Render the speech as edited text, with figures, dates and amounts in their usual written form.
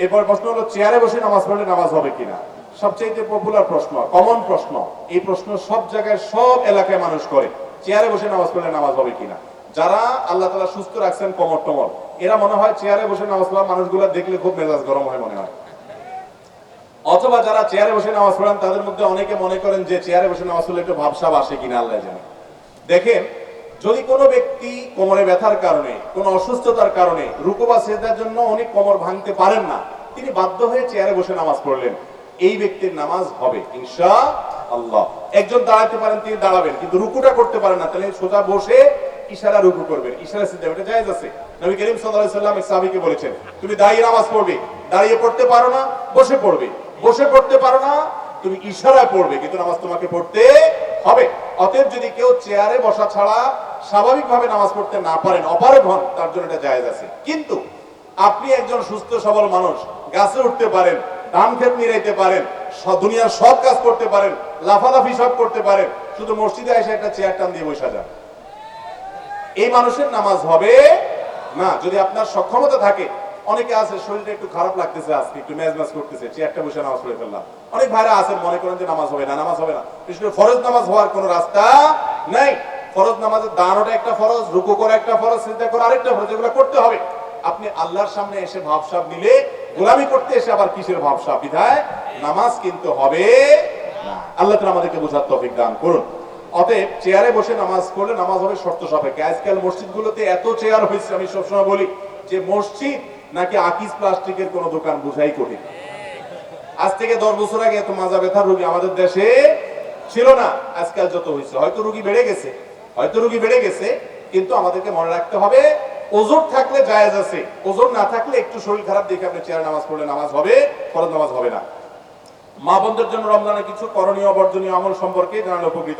এরপর প্রশ্ন হলো চেয়ারে বসে নামাজ পড়লে নামাজ হবে কিনা। সবচেয়ে পপুলার প্রশ্ন, কমন প্রশ্ন, এই প্রশ্ন সব জায়গায় সব এলাকায় মানুষ করে, চেয়ারে বসে নামাজ পড়লে নামাজ হবে কিনা। যারা আল্লাহ তাআলা সুস্থ রাখছেন কোমর টমর, এরা মনে হয় চেয়ারে বসে নামাজ পড়া মানুষগুলো দেখলে খুব মেজাজ গরম হয় মনে হয়। অথবা যারা চেয়ারে বসে নামাজ পড়েন তাদের মধ্যে অনেকে মনে করেন যে চেয়ারে বসে নামাজ পড়লে একটু ভাবসাব আসে কিনা আল্লাহ জানে। দেখেন, যদি কোনো ব্যক্তি কোমরে ব্যথার কারণে, কোনো অসুস্থতার কারণে রুকু বা সিজদার জন্য উনি কোমর ভাঙতে পারেন না, তিনি বাধ্য হয়ে চেয়ারে বসে নামাজ পড়লেন, এই ব্যক্তির নামাজ হবে ইনশাআল্লাহ। একজন দাঁড়াতে পারেন, তিনি দাঁড়াবেন, কিন্তু রুকুটা করতে পারেন না, তাহলে সোজা বসে ইশারা রুকু করবেন, ইশারা সিজদা, এটা জায়েজ আছে। নবী করিম সাল্লাল্লাহু আলাইহি ওয়াসাল্লাম এক সাহাবীকে বলেছেন, তুমি দাঁড়িয়ে নামাজ পড়বে, দাঁড়িয়ে পড়তে পারো না বসে পড়বে, বসে পড়তে পারো না তুমি ইশারায় পড়বে, কিন্তু নামাজ তোমাকে পড়তে হবে। অতএব যদি কেউ চেয়ারে বসা ছাড়া স্বাভাবিকভাবে নামাজ পড়তে না পারেন, অপারগ হন, তার জন্য এটা জায়েজ আছে। কিন্তু আপনি একজন সুস্থ সবল মানুষ, গাছে উঠতে পারেন, ধান ক্ষেত নিরাইতে পারেন, দুনিয়ার সব কাজ করতে পারেন, লাফালাফি সব করতে পারেন, শুধু মসজিদে এসে একটা চেয়ার টান দিয়ে বসে যান, এই মানুষের নামাজ হবে না। যদি আপনার সক্ষমতা থাকে, অনেকে আছে শরীরটা একটু খারাপ লাগতেছে, আজকে একটু মেজমেজ করতেছে, চেয়ারটা বসে নামাজ পড়ে ফেললাম, অনেক ভাইরা আছেন মনে করেন যে নামাজ হবে না, নামাজ হবে না। বিশেষ করে ফরজ নামাজ হওয়ার কোনো রাস্তা নাই। ফরজ নামাজের দাঁড়ানোটা একটা ফরজ, রুকু করা একটা ফরজ, সিজদা করা আরেকটা ফরজ, এগুলো করতে হবে। আপনি আল্লাহর সামনে এসে ভাবসাব নিলে, গোলামি করতে এসে আবার কিসের ভাবসাব, বিধায় নামাজ কিন্তু হবে না। আল্লাহ তাআলা আমাদেরকে বোঝার তৌফিক দান করুন। অতএব চেয়ারে বসে নামাজ পড়লে নামাজ হবে শর্ত সাপেক্ষে। আজকাল মসজিদগুলোতে এত চেয়ার হয়েছে, আমি সবসময় বলি যে মসজিদ নাকি আকিস প্লাস্টিকের কোন দোকান, বুঝাই কঠিন। আজ থেকে 10 বছর আগে এত মাজা ব্যথার রোগী আমাদের দেশে ছিল না, আজকাল যত হয়েছে, হয়তো রোগী বেড়ে গেছে, হয়তো রোগী বেড়ে গেছে, কিন্তু আমাদেরকে মনে রাখতে হবে ওজোর থাকলে জায়েজ আছে, ওজোর না থাকলে একটু শরীর খারাপ দেখে আপনি চেয়ারে নামাজ পড়লে নামাজ হবে, ফরজ নামাজ হবে না। মা বোনদের জন্য রমজানের কিছু করণীয় বর্জনীয় আমল সম্পর্কে জানালে উপকৃত